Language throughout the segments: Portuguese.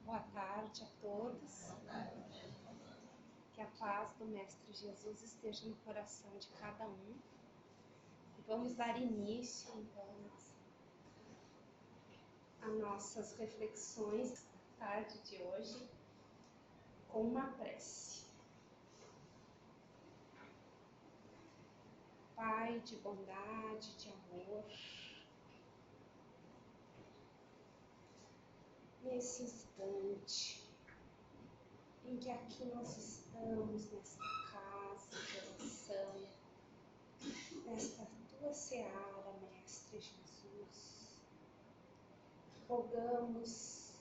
Boa tarde a todos. Que a paz do Mestre Jesus esteja no coração de cada um. E vamos dar início, então, a nossas reflexões da tarde de hoje com uma prece. Pai de bondade, de amor, nesse instante em que aqui nós estamos, nesta casa de oração, nesta tua seara, Mestre Jesus, rogamos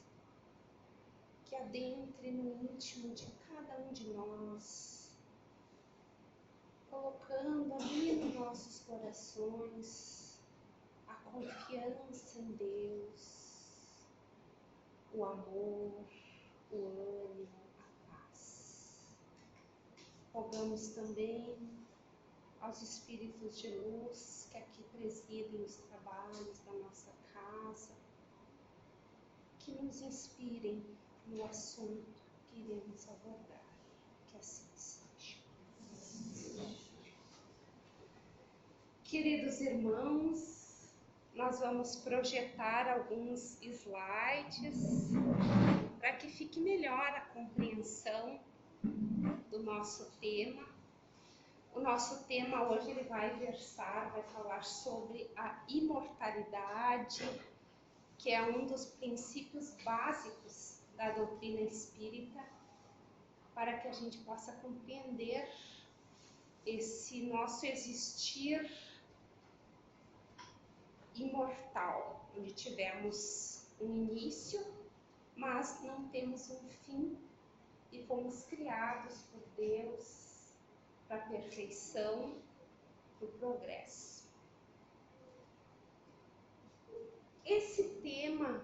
que adentre no íntimo de cada um de nós, colocando ali nos nossos corações a confiança em Deus, o amor, o ânimo, a paz. Rogamos também aos espíritos de luz que aqui presidem os trabalhos da nossa casa, que nos inspirem no assunto que iremos abordar. Que assim seja. Queridos irmãos, nós vamos projetar alguns slides para que fique melhor a compreensão do nosso tema. O nosso tema hoje ele vai falar sobre a imortalidade, que é um dos princípios básicos da doutrina espírita, para que a gente possa compreender esse nosso existir imortal, onde tivemos um início, mas não temos um fim e fomos criados por Deus para a perfeição, para o progresso. Esse tema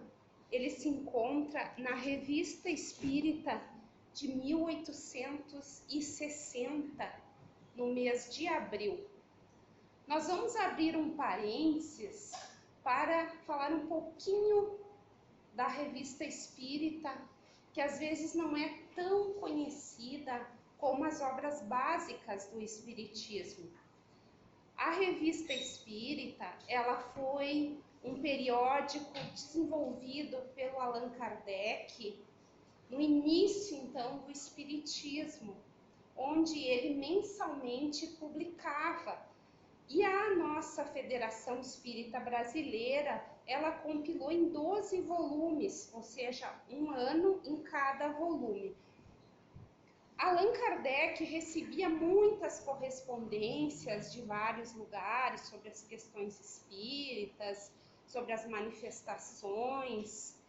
ele se encontra na Revista Espírita de 1860, no mês de abril. Nós vamos abrir um parênteses para falar um pouquinho da Revista Espírita, que às vezes não é tão conhecida como as obras básicas do Espiritismo. A Revista Espírita, ela foi um periódico desenvolvido pelo Allan Kardec no início, então, do Espiritismo, onde ele mensalmente publicava. E a nossa Federação Espírita Brasileira, ela compilou em 12 volumes, ou seja, um ano em cada volume. Allan Kardec recebia muitas correspondências de vários lugares sobre as questões espíritas, sobre as manifestações,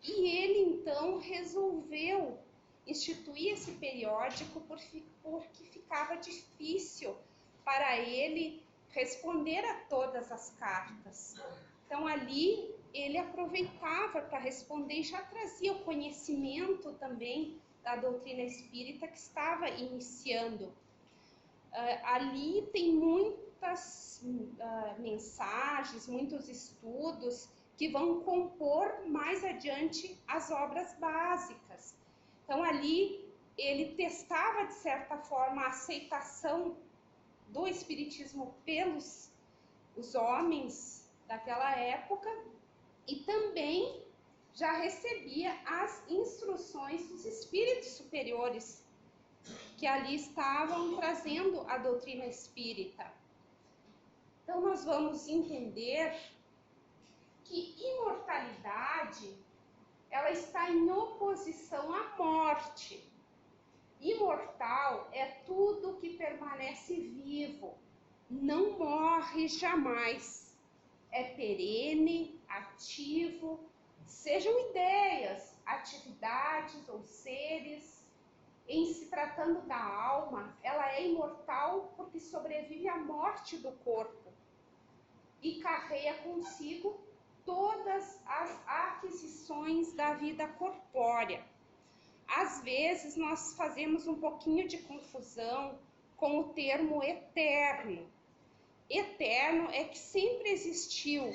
e ele então resolveu instituir esse periódico porque ficava difícil para ele responder a todas as cartas. Então ali ele aproveitava para responder e já trazia o conhecimento também da doutrina espírita que estava iniciando. Ali tem muitas mensagens, muitos estudos que vão compor mais adiante as obras básicas. Então ali ele testava de certa forma a aceitação do espiritismo pelos os homens daquela época e também já recebia as instruções dos espíritos superiores que ali estavam trazendo a doutrina espírita. Então nós vamos entender que imortalidade ela está em oposição à morte. Imortal é tudo que permanece vivo, não morre jamais, é perene, ativo, sejam ideias, atividades ou seres. Em se tratando da alma, ela é imortal porque sobrevive à morte do corpo e carrega consigo todas as aquisições da vida corpórea. Às vezes nós fazemos um pouquinho de confusão com o termo eterno. Eterno é que sempre existiu.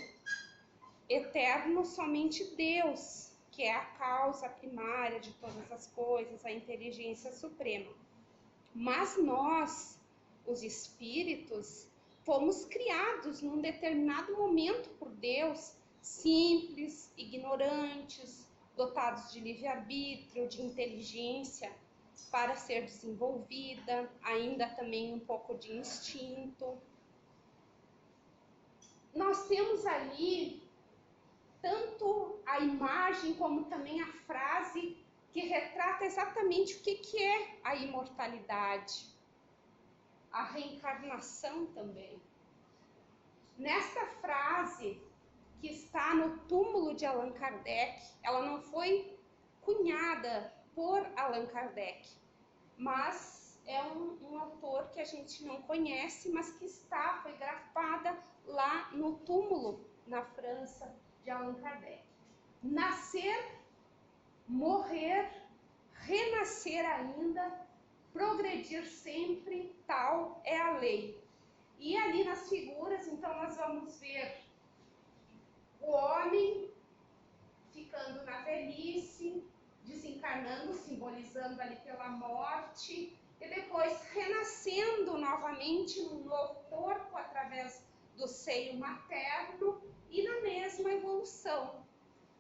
Eterno somente Deus, que é a causa primária de todas as coisas, a inteligência suprema. Mas nós, os espíritos, fomos criados num determinado momento por Deus, simples, ignorantes, dotados de livre-arbítrio, de inteligência para ser desenvolvida, ainda também um pouco de instinto. Nós temos ali tanto a imagem como também a frase que retrata exatamente o que é a imortalidade, a reencarnação também. Nesta frase que está no túmulo de Allan Kardec, ela não foi cunhada por Allan Kardec, mas é um autor que a gente não conhece, mas que foi grafada lá no túmulo na França de Allan Kardec. Nascer, morrer, renascer ainda, progredir sempre, tal é a lei. E ali nas figuras, então, nós vamos ver o homem ficando na velhice, desencarnando, simbolizando ali pela morte, e depois renascendo novamente num novo corpo através do seio materno e na mesma evolução.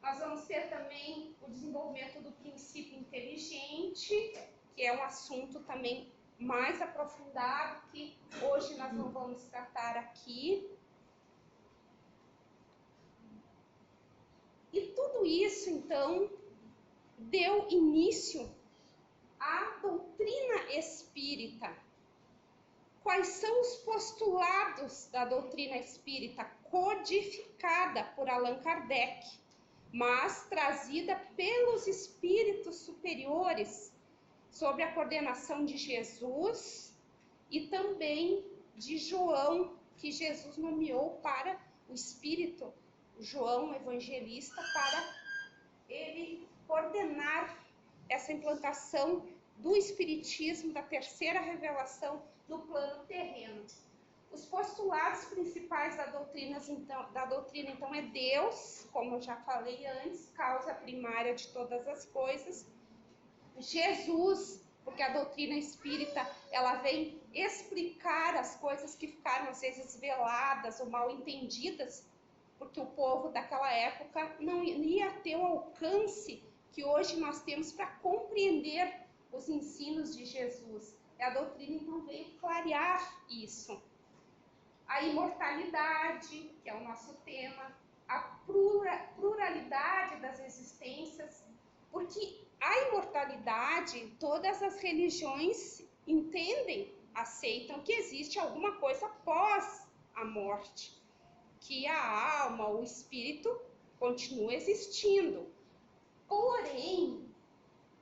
Nós vamos ter também o desenvolvimento do princípio inteligente, que é um assunto também mais aprofundado, que hoje nós não vamos tratar aqui. E tudo isso, então, deu início à doutrina espírita. Quais são os postulados da doutrina espírita codificada por Allan Kardec, mas trazida pelos espíritos superiores, sob a coordenação de Jesus e também de João, que Jesus nomeou para o espírito, João Evangelista, para ele coordenar essa implantação do espiritismo, da terceira revelação no plano terreno. Os postulados principais da doutrina, então, é Deus, como eu já falei antes, causa primária de todas as coisas. Jesus, porque a doutrina espírita, ela vem explicar as coisas que ficaram, às vezes, veladas ou mal entendidas, porque o povo daquela época não ia ter o alcance que hoje nós temos para compreender os ensinos de Jesus. E a doutrina, então, veio clarear isso. A imortalidade, que é o nosso tema, a pluralidade das existências, porque a imortalidade, todas as religiões entendem, aceitam que existe alguma coisa após a morte, que a alma, o espírito, continua existindo. Porém,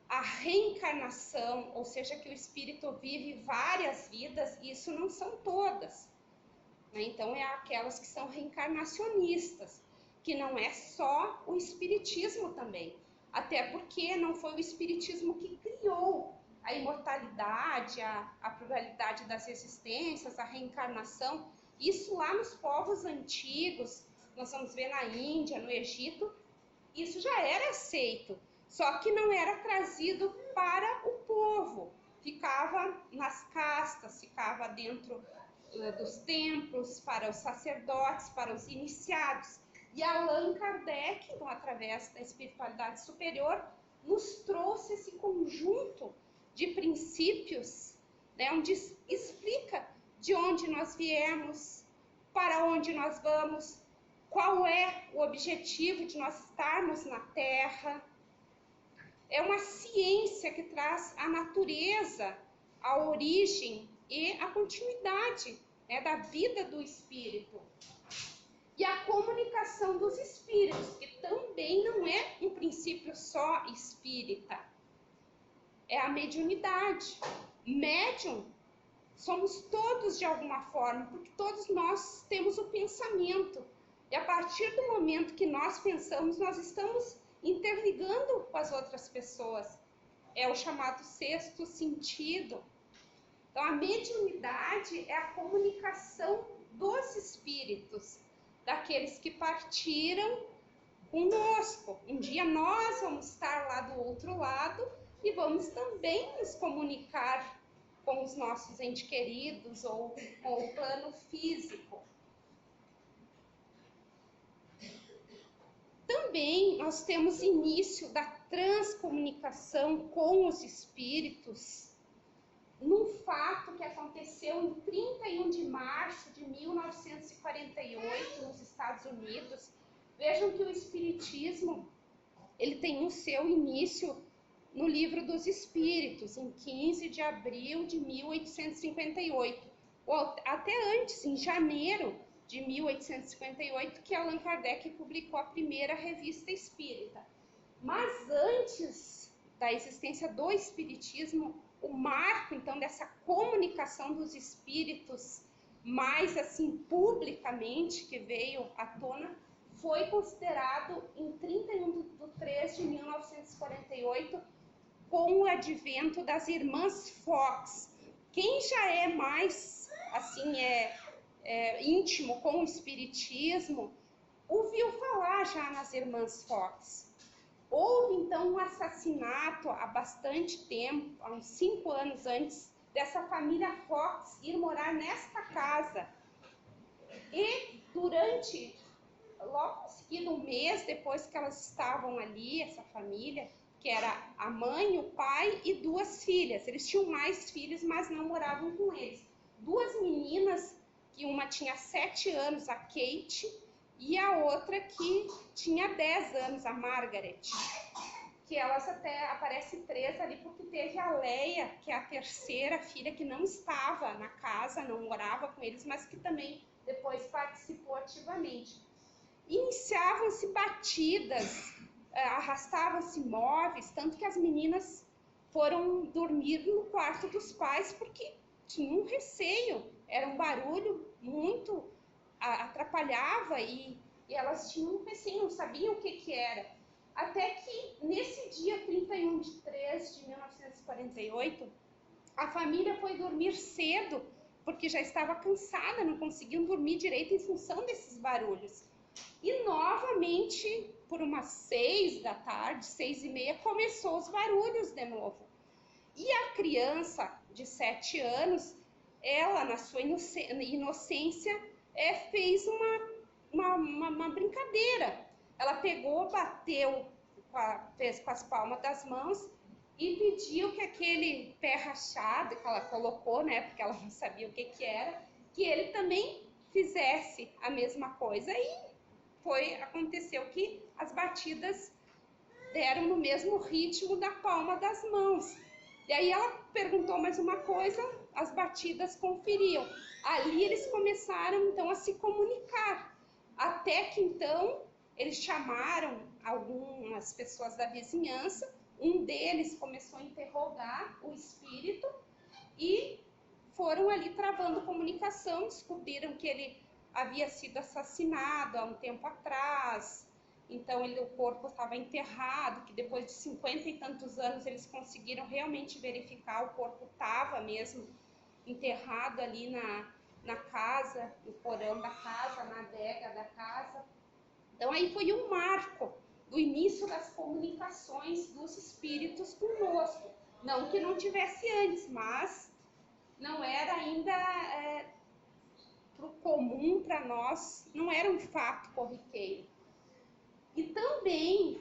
a reencarnação, ou seja, que o espírito vive várias vidas, isso não são todas. Então, é aquelas que são reencarnacionistas, que não é só o espiritismo também. Até porque não foi o espiritismo que criou a imortalidade, a pluralidade das existências, a reencarnação. Isso lá nos povos antigos, nós vamos ver na Índia, no Egito, isso já era aceito, só que não era trazido para o povo. Ficava nas castas, ficava dentro dos templos, para os sacerdotes, para os iniciados. E Allan Kardec, então, através da espiritualidade superior, nos trouxe esse conjunto de princípios, né, onde explica de onde nós viemos, para onde nós vamos, qual é o objetivo de nós estarmos na Terra. É uma ciência que traz a natureza, a origem e a continuidade, né, da vida do espírito. E a comunicação dos espíritos, que também não é um princípio só espírita, é a mediunidade. Médium somos todos de alguma forma, porque todos nós temos o pensamento. E a partir do momento que nós pensamos, nós estamos interligando com as outras pessoas. É o chamado sexto sentido. Então, a mediunidade é a comunicação dos espíritos, daqueles que partiram conosco. Um dia nós vamos estar lá do outro lado e vamos também nos comunicar com os nossos entes queridos ou com o plano físico. Também nós temos início da transcomunicação com os espíritos num fato que aconteceu em 31 de março de 1948 nos Estados Unidos. Vejam que o espiritismo ele tem o seu início no Livro dos Espíritos, em 15 de abril de 1858, ou até antes, em janeiro de 1858, que Allan Kardec publicou a primeira revista espírita. Mas antes da existência do espiritismo, o marco, então, dessa comunicação dos espíritos, mais assim, publicamente, que veio à tona, foi considerado em 31 de 3 de 1948, com o advento das irmãs Fox. Quem já é mais, assim, íntimo com o espiritismo, ouviu falar já nas irmãs Fox. Houve, então, um assassinato há bastante tempo, há uns 5 anos antes, dessa família Fox ir morar nesta casa. E durante, logo em seguida, um mês depois que elas estavam ali, essa família, que era a mãe, o pai e 2 filhas. Eles tinham mais filhos, mas não moravam com eles. 2 meninas, que uma tinha 7 anos, a Kate, e a outra que tinha 10 anos, a Margaret, que elas até aparecem 3 ali, porque teve a Leia, que é a terceira filha, que não estava na casa, não morava com eles, mas que também depois participou ativamente. Iniciavam-se batidas, arrastavam-se móveis, tanto que as meninas foram dormir no quarto dos pais, porque tinham um receio, era um barulho muito... atrapalhava e elas tinham um receio, não sabiam o que era. Até que nesse dia 31 de 3 de 1948, a família foi dormir cedo, porque já estava cansada, não conseguiam dormir direito em função desses barulhos. E novamente, por umas 6 da tarde, 6h30, começou os barulhos de novo. E a criança de 7 anos, ela, na sua inocência, fez uma brincadeira. Ela pegou, bateu, fez com as palmas das mãos e pediu que aquele pé rachado que ela colocou, né, porque ela não sabia o que era, que ele também fizesse a mesma coisa. E aconteceu que as batidas deram no mesmo ritmo da palma das mãos. E aí ela perguntou mais uma coisa, as batidas conferiam. Ali eles começaram então a se comunicar, até que então eles chamaram algumas pessoas da vizinhança, um deles começou a interrogar o espírito e foram ali travando comunicação, descobriram que ele havia sido assassinado há um tempo atrás, então o corpo estava enterrado, que depois de 50 e tantos anos eles conseguiram realmente verificar, o corpo estava mesmo enterrado ali na casa, no porão da casa, na adega da casa. Então aí foi um marco do início das comunicações dos espíritos conosco. Não que não tivesse antes, mas não era ainda para o comum, para nós, não era um fato corriqueiro. E também,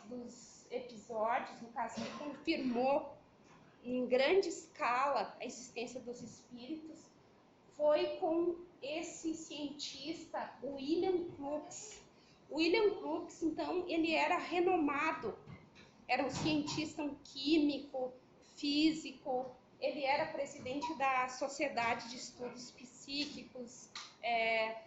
dos episódios, no caso, que confirmou em grande escala a existência dos espíritos, foi com esse cientista, William Crookes. William Crookes, então, ele era renomado, era um cientista, um químico, físico, ele era presidente da Sociedade de Estudos Psíquicos,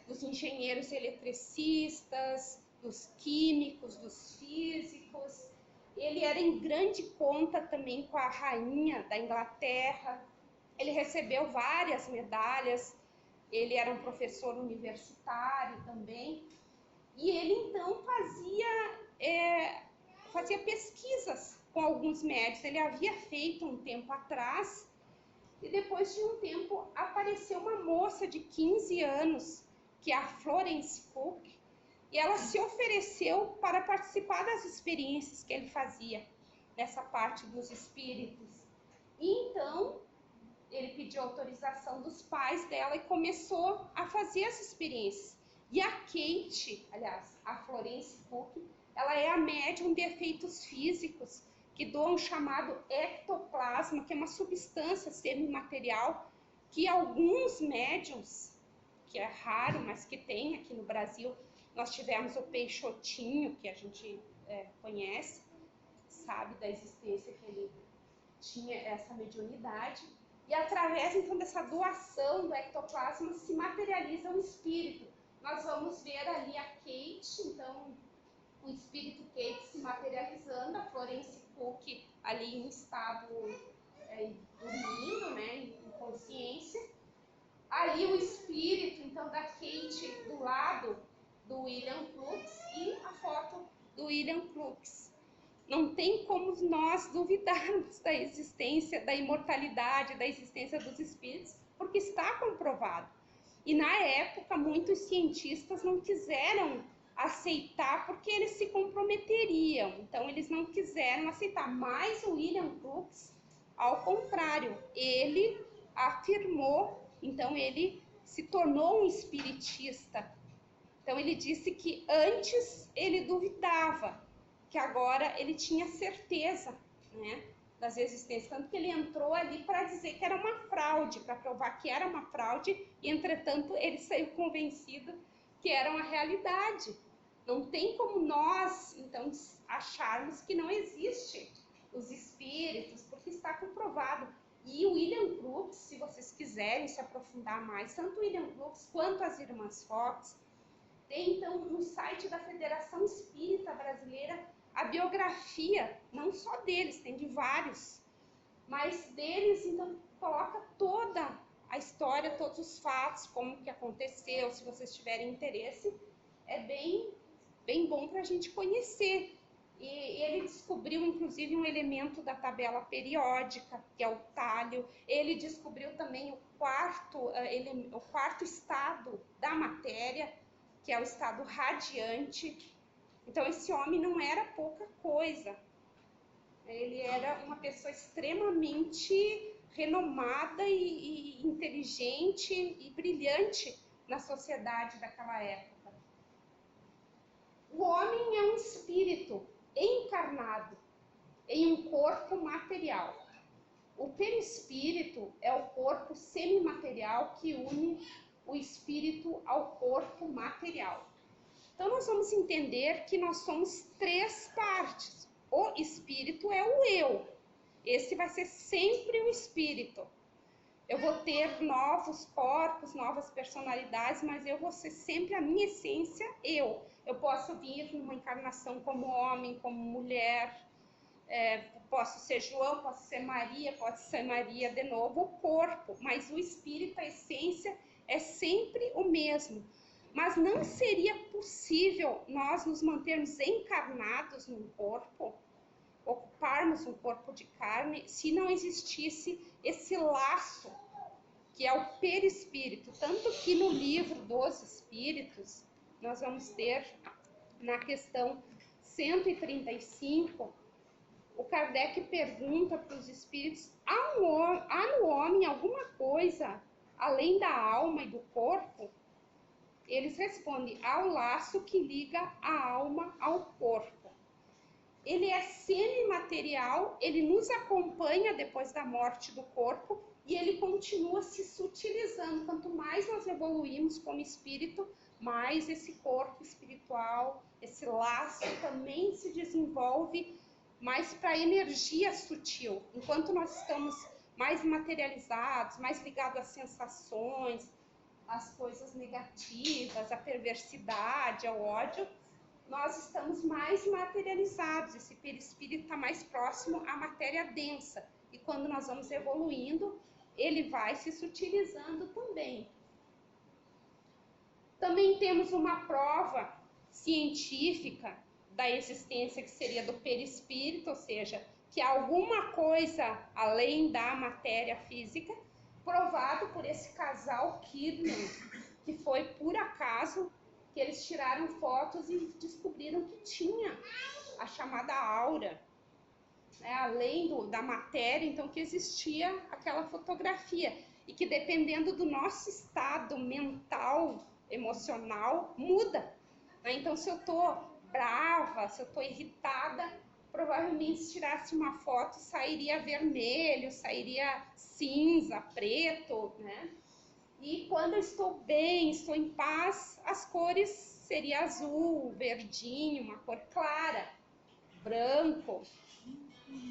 dos engenheiros eletricistas, dos químicos, dos físicos. Ele era em grande conta também com a rainha da Inglaterra. Ele recebeu várias medalhas, ele era um professor universitário também. E ele então fazia pesquisas com alguns médicos. Ele havia feito um tempo atrás, e depois de um tempo apareceu uma moça de 15 anos, que é a Florence Cook, e ela se ofereceu para participar das experiências que ele fazia nessa parte dos espíritos. E então ele pediu autorização dos pais dela e começou a fazer as experiências. E a Kate, aliás, a Florence Cook, ela é a médium de efeitos físicos que doa um chamado ectoplasma, que é uma substância semimaterial que alguns médiums, que é raro, mas que tem aqui no Brasil, nós tivemos o Peixotinho, que a gente conhece, sabe da existência que ele tinha essa mediunidade, e através então dessa doação do ectoplasma se materializa um espírito. Nós vamos ver ali a Kate, então o espírito Kate se materializando, a Florence Cook ali em estado dormindo, né, em consciência. Ali o espírito então da Kate do lado do William Crookes e a foto do William Crookes. Não tem como nós duvidarmos da existência, da imortalidade, da existência dos espíritos, porque está comprovado. E na época, muitos cientistas não quiseram aceitar, porque eles se comprometeriam. Então, eles não quiseram aceitar. Mas o William Crookes, ao contrário, ele afirmou, então ele se tornou um espiritista. Então, ele disse que antes ele duvidava, que agora ele tinha certeza, né, das existências, tanto que ele entrou ali para dizer que era uma fraude, para provar que era uma fraude, e entretanto ele saiu convencido que era uma realidade. Não tem como nós, então, acharmos que não existe os espíritos, porque está comprovado. E o William Crookes, se vocês quiserem se aprofundar mais, tanto o William Crookes quanto as irmãs Fox, tem então no site da Federação Espírita Brasileira a biografia, não só deles, tem de vários, mas deles então coloca toda a história, todos os fatos, como que aconteceu, se vocês tiverem interesse, é bem bom para a gente conhecer. E ele descobriu inclusive um elemento da tabela periódica, que é o talho. Ele descobriu também o quarto estado da matéria, que é o estado radiante. Então, esse homem não era pouca coisa. Ele era uma pessoa extremamente renomada e inteligente e brilhante na sociedade daquela época. O homem é um espírito encarnado em um corpo material. O perispírito é o corpo semimaterial que une o espírito ao corpo material. Então, nós vamos entender que nós somos três partes. O espírito é o eu. Esse vai ser sempre o espírito. Eu vou ter novos corpos, novas personalidades, mas eu vou ser sempre a minha essência, eu. Eu posso vir numa encarnação como homem, como mulher, posso ser João, posso ser Maria, pode ser Maria de novo, o corpo, mas o espírito, a essência, é sempre o mesmo. Mas não seria possível nós nos mantermos encarnados num corpo, ocuparmos um corpo de carne, se não existisse esse laço, que é o perispírito. Tanto que no livro dos Espíritos, nós vamos ter, na questão 135, o Kardec pergunta para os espíritos, há no homem alguma coisa além da alma e do corpo? Eles respondem, há o laço que liga a alma ao corpo. Ele é semimaterial, ele nos acompanha depois da morte do corpo e ele continua se sutilizando. Quanto mais nós evoluímos como espírito, mais esse corpo espiritual, esse laço também se desenvolve mais para a energia sutil. Enquanto nós estamos mais materializados, mais ligados às sensações, às coisas negativas, à perversidade, ao ódio, nós estamos mais materializados, esse perispírito está mais próximo à matéria densa. E quando nós vamos evoluindo, ele vai se sutilizando também. Também temos uma prova científica da existência que seria do perispírito, ou seja, que há alguma coisa além da matéria física, provado por esse casal Kirlian, que foi por acaso que eles tiraram fotos e descobriram que tinha a chamada aura, né, além da matéria, então que existia aquela fotografia, e que dependendo do nosso estado mental, emocional, muda. Né? Então, se eu estou brava, se eu estou irritada, provavelmente se tirasse uma foto sairia vermelho, sairia cinza, preto, né? E quando eu estou bem, estou em paz, as cores seria azul, verdinho, uma cor clara, branco.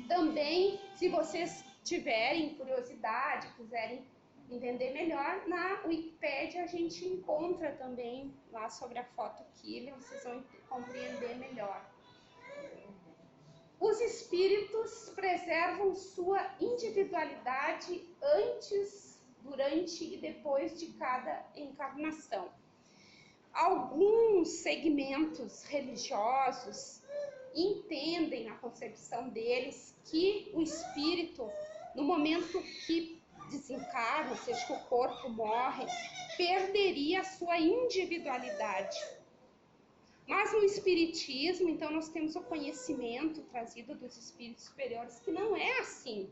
Também, se vocês tiverem curiosidade, quiserem entender melhor, na Wikipédia a gente encontra também lá sobre a fotoquília, vocês vão compreender melhor. Os espíritos preservam sua individualidade antes, durante e depois de cada encarnação. Alguns segmentos religiosos entendem, na concepção deles, que o espírito, no momento que desencarna, ou seja, que o corpo morre, perderia a sua individualidade. Mas no espiritismo, então, nós temos o conhecimento trazido dos espíritos superiores que não é assim,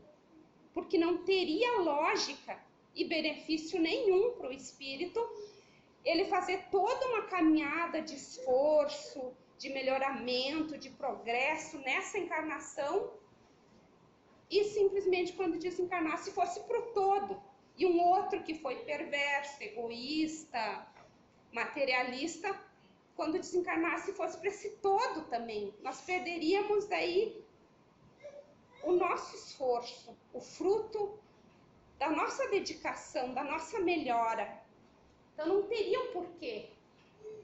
porque não teria lógica e benefício nenhum para o espírito ele fazer toda uma caminhada de esforço, de melhoramento, de progresso nessa encarnação e simplesmente quando desencarnasse fosse para o todo. E um outro que foi perverso, egoísta, materialista, quando desencarnasse fosse para esse todo também. Nós perderíamos daí o nosso esforço, o fruto da nossa dedicação, da nossa melhora. Então não teria um porquê.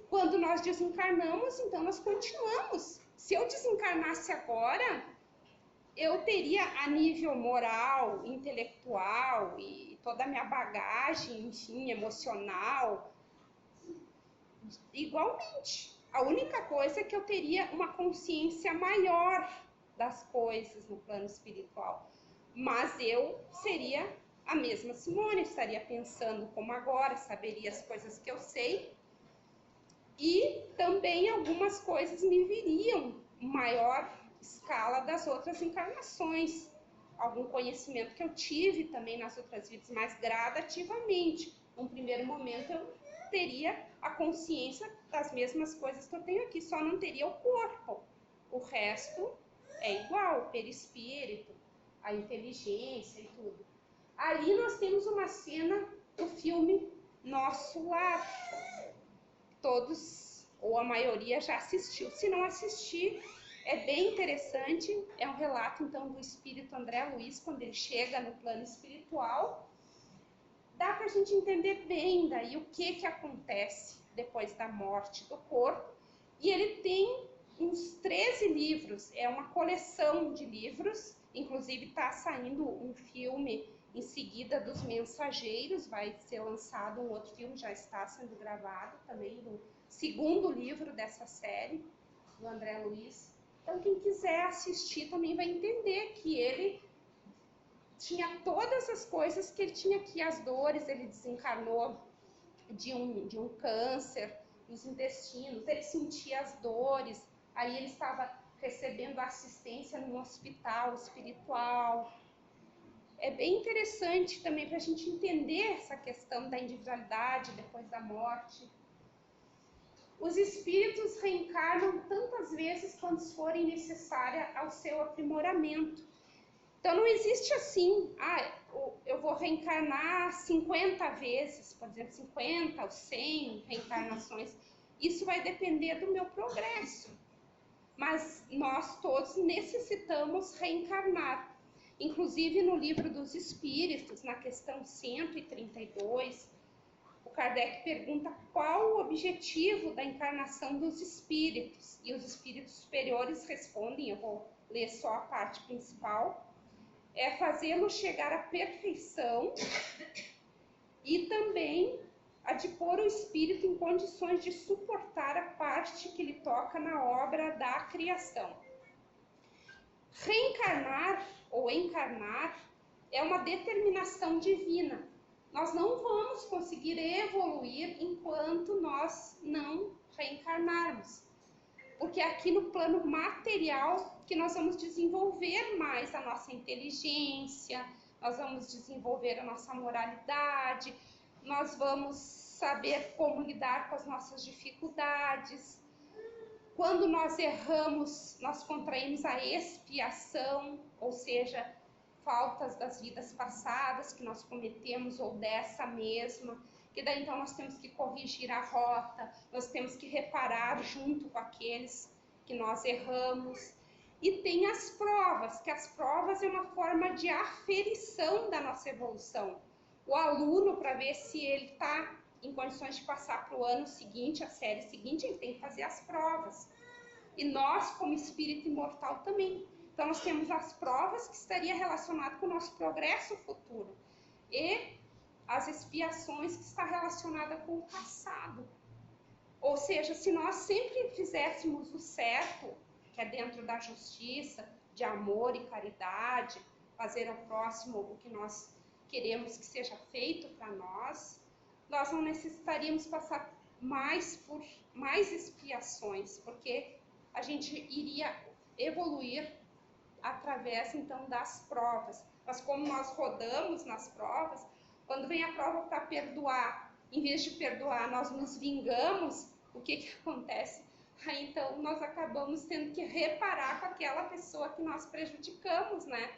Quando nós desencarnamos, então nós continuamos. Se eu desencarnasse agora, eu teria a nível moral, intelectual e toda a minha bagagem, enfim, emocional, igualmente. A única coisa é que eu teria uma consciência maior das coisas no plano espiritual. Mas eu seria a mesma Simone, estaria pensando como agora, saberia as coisas que eu sei. E também algumas coisas me viriam em maior escala das outras encarnações. Algum conhecimento que eu tive também nas outras vidas, mais gradativamente. Num primeiro momento eu teria a consciência das mesmas coisas que eu tenho aqui, só não teria o corpo. O resto é igual, o perispírito, a inteligência e tudo. Ali nós temos uma cena do filme Nosso Lar. Todos, ou a maioria, já assistiu. Se não assistir, é bem interessante. É um relato, então, do espírito André Luiz, quando ele chega no plano espiritual. Dá para a gente entender bem daí o que acontece depois da morte do corpo. E ele tem uns 13 livros, é uma coleção de livros. Inclusive está saindo um filme em seguida dos Mensageiros, vai ser lançado um outro filme, já está sendo gravado também, do segundo livro dessa série, do André Luiz. Então, quem quiser assistir também vai entender que ele tinha todas as coisas que ele tinha aqui, as dores, ele desencarnou de um câncer nos intestinos, ele sentia as dores, aí ele estava recebendo assistência num hospital espiritual. É bem interessante também para a gente entender essa questão da individualidade depois da morte. Os espíritos reencarnam tantas vezes quanto forem necessárias ao seu aprimoramento. Então não existe assim, eu vou reencarnar 50 vezes, por exemplo, 50 ou 100 reencarnações. Isso vai depender do meu progresso. Mas nós todos necessitamos reencarnar. Inclusive no Livro dos Espíritos, na questão 132, o Kardec pergunta qual o objetivo da encarnação dos espíritos. E os espíritos superiores respondem, eu vou ler só a parte principal, é fazê-lo chegar à perfeição e também a de pôr o espírito em condições de suportar a parte que lhe toca na obra da criação. Reencarnar ou encarnar é uma determinação divina. Nós não vamos conseguir evoluir enquanto nós não reencarnarmos. Porque é aqui no plano material que nós vamos desenvolver mais a nossa inteligência, nós vamos desenvolver a nossa moralidade, nós vamos saber como lidar com as nossas dificuldades. Quando nós erramos, nós contraímos a expiação, ou seja, faltas das vidas passadas que nós cometemos ou dessa mesma, que daí então nós temos que corrigir a rota, nós temos que reparar junto com aqueles que nós erramos. E tem as provas, que as provas é uma forma de aferição da nossa evolução. O aluno, para ver se ele está em condições de passar para o ano seguinte, a série seguinte, ele tem que fazer as provas. E nós, como espírito imortal, também. Então, nós temos as provas que estaria relacionado com o nosso progresso futuro. E as expiações que está relacionada com o passado. Ou seja, se nós sempre fizéssemos o certo, que é dentro da justiça, de amor e caridade, fazer ao próximo o que nós queremos que seja feito para nós, nós não necessitaríamos passar por mais expiações, porque a gente iria evoluir através, então, das provas. Mas como nós rodamos nas provas, quando vem a prova para perdoar, em vez de perdoar, nós nos vingamos, o que acontece? Aí, então, nós acabamos tendo que reparar com aquela pessoa que nós prejudicamos, né?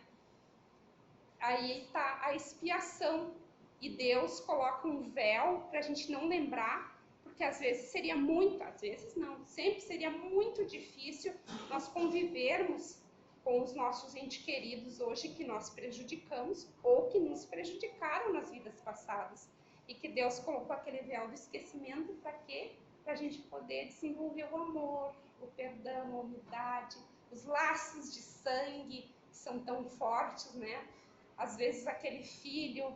Aí está a expiação. E Deus coloca um véu para a gente não lembrar, porque às vezes seria muito, às vezes não, sempre seria muito difícil nós convivermos com os nossos entes queridos hoje que nós prejudicamos ou que nos prejudicaram nas vidas passadas. E que Deus colocou aquele véu do esquecimento para quê? Para a gente poder desenvolver o amor, o perdão, a humildade, os laços de sangue que são tão fortes, né? Às vezes aquele filho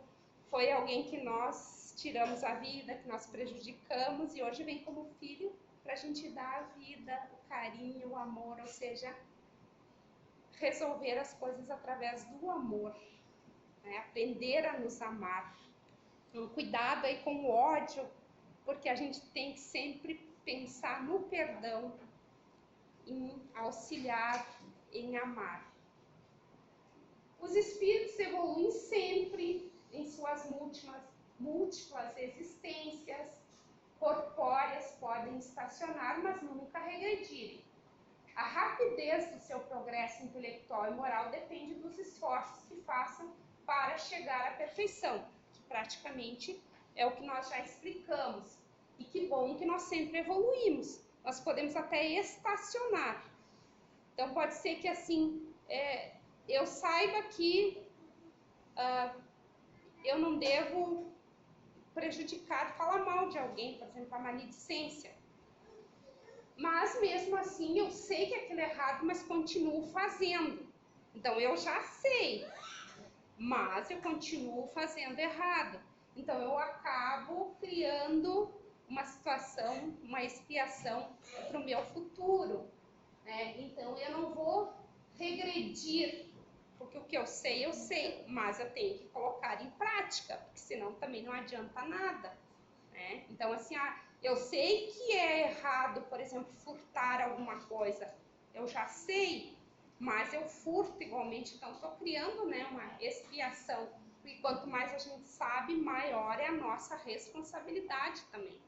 foi alguém que nós tiramos a vida, que nós prejudicamos e hoje vem como filho para a gente dar a vida, o carinho, o amor, ou seja, resolver as coisas através do amor, né? Aprender a nos amar. Um cuidado aí com o ódio, porque a gente tem que sempre pensar no perdão, em auxiliar, em amar. Os espíritos evoluem sempre em suas múltiplas existências, corpóreas podem estacionar, mas nunca regredirem. A rapidez do seu progresso intelectual e moral depende dos esforços que façam para chegar à perfeição, que praticamente é o que nós já explicamos. E que bom que nós sempre evoluímos. Nós podemos até estacionar. Então pode ser que assim, eu saiba que eu não devo prejudicar, falar mal de alguém, por exemplo, a maledicência. Mas mesmo assim eu sei que aquilo é errado, mas continuo fazendo. Então eu já sei, mas eu continuo fazendo errado. Então eu acabo criando uma situação, uma expiação para o meu futuro, né? Então eu não vou regredir, porque o que eu sei, mas eu tenho que colocar em prática, porque senão também não adianta nada, né? Então assim, eu sei que é errado, por exemplo, furtar alguma coisa, eu já sei, mas eu furto igualmente, então estou criando, né, uma expiação. E quanto mais a gente sabe, maior é a nossa responsabilidade também.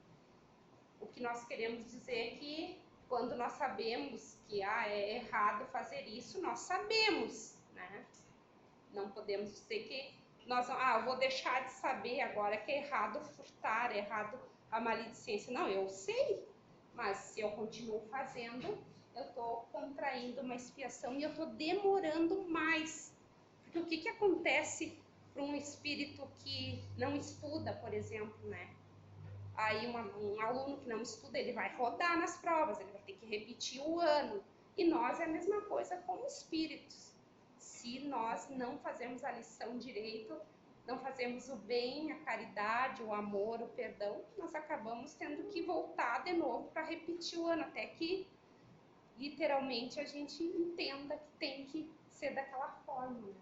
O que nós queremos dizer é que quando nós sabemos que é errado fazer isso, nós sabemos, né? Não podemos dizer que eu vou deixar de saber agora que é errado furtar, é errado a maledicência. Não, eu sei, mas se eu continuo fazendo, eu estou contraindo uma expiação e eu estou demorando mais. Porque o que acontece para um espírito que não estuda, por exemplo, né? Aí um aluno que não estuda, ele vai rodar nas provas, ele vai ter que repetir o ano. E nós é a mesma coisa como espíritos. Se nós não fazemos a lição direito, não fazemos o bem, a caridade, o amor, o perdão, nós acabamos tendo que voltar de novo para repetir o ano, até que literalmente a gente entenda que tem que ser daquela forma, né?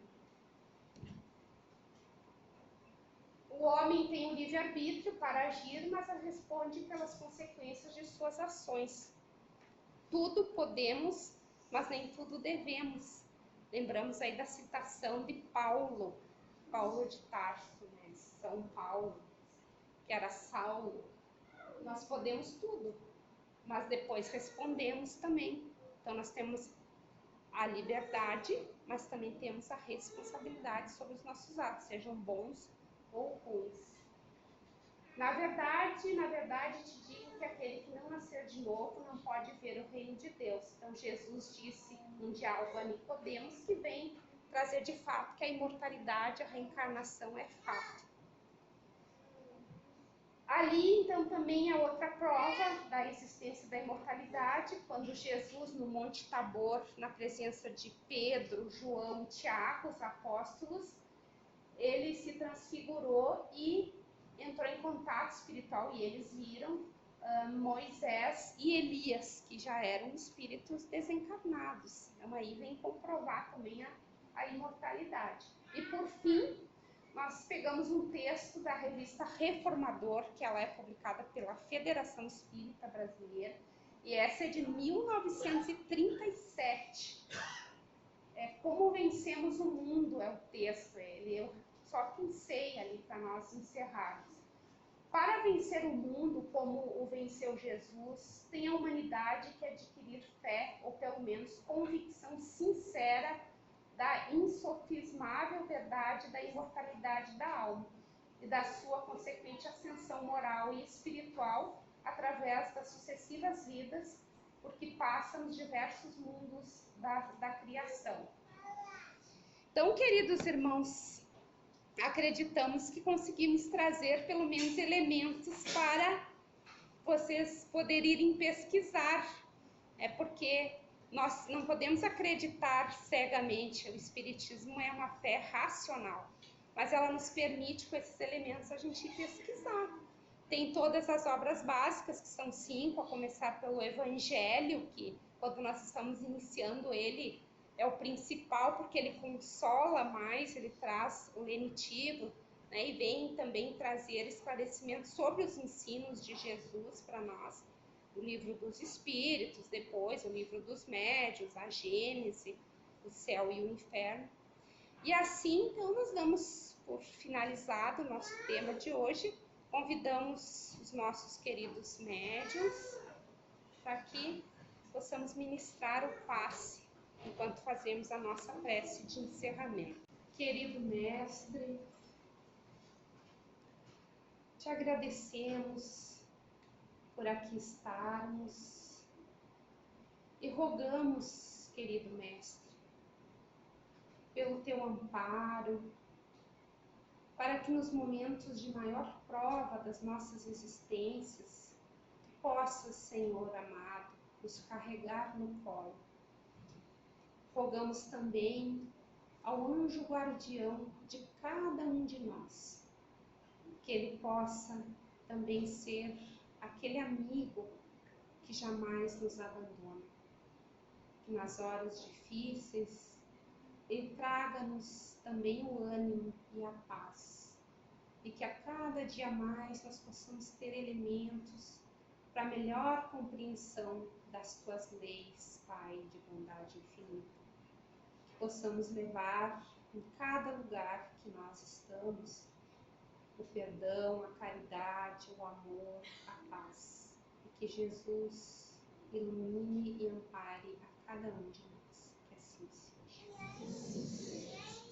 O homem tem o livre-arbítrio para agir, mas responde pelas consequências de suas ações. Tudo podemos, mas nem tudo devemos. Lembramos aí da citação de Paulo de Tarso, né? São Paulo, que era Saulo. Nós podemos tudo, mas depois respondemos também. Então nós temos a liberdade, mas também temos a responsabilidade sobre os nossos atos, sejam bons ou ruins. Na verdade, te digo que aquele que não nascer de novo não pode ver o reino de Deus. Então Jesus disse um diálogo a Nicodemos que vem trazer de fato que a imortalidade, a reencarnação é fato. Ali, então, também é outra prova da existência da imortalidade, quando Jesus, no Monte Tabor, na presença de Pedro, João, Tiago, os apóstolos, ele se transfigurou e entrou em contato espiritual, e eles viram Moisés e Elias, que já eram espíritos desencarnados. Então aí vem comprovar também a imortalidade. E por fim, nós pegamos um texto da revista Reformador, que ela é publicada pela Federação Espírita Brasileira, e essa é de 1937. Como Vencemos o Mundo é o texto, eu só pensei ali para nós encerrarmos. Para vencer o mundo como o venceu Jesus, tem a humanidade que adquirir fé, ou pelo menos convicção sincera da insofismável verdade da imortalidade da alma e da sua consequente ascensão moral e espiritual através das sucessivas vidas, porque passa nos diversos mundos da criação. Então, queridos irmãos, acreditamos que conseguimos trazer pelo menos elementos para vocês poderem irem pesquisar, porque nós não podemos acreditar cegamente. O Espiritismo é uma fé racional, mas ela nos permite, com esses elementos, a gente pesquisar. Tem todas as obras básicas, que são 5, a começar pelo Evangelho, que quando nós estamos iniciando ele, é o principal, porque ele consola mais, ele traz o lenitivo, né, e vem também trazer esclarecimentos sobre os ensinos de Jesus para nós. O livro dos Espíritos, depois o livro dos Médiuns, a Gênese, o céu e o inferno. E assim, então, nós damos por finalizado o nosso tema de hoje. Convidamos os nossos queridos médiuns para que possamos ministrar o passe enquanto fazemos a nossa prece de encerramento. Querido Mestre, te agradecemos por aqui estarmos e rogamos, querido Mestre, pelo teu amparo, para que nos momentos de maior prova das nossas existências, possas, Senhor amado, nos carregar no colo. Rogamos também ao anjo guardião de cada um de nós, que ele possa também ser aquele amigo que jamais nos abandona, que nas horas difíceis ele traga-nos também o ânimo e a paz, e que a cada dia mais nós possamos ter elementos para melhor compreensão das tuas leis, Pai de bondade infinita. Que possamos levar em cada lugar que nós estamos o perdão, a caridade, o amor, a paz. E que Jesus ilumine e ampare a cada um de nós. Que assim seja.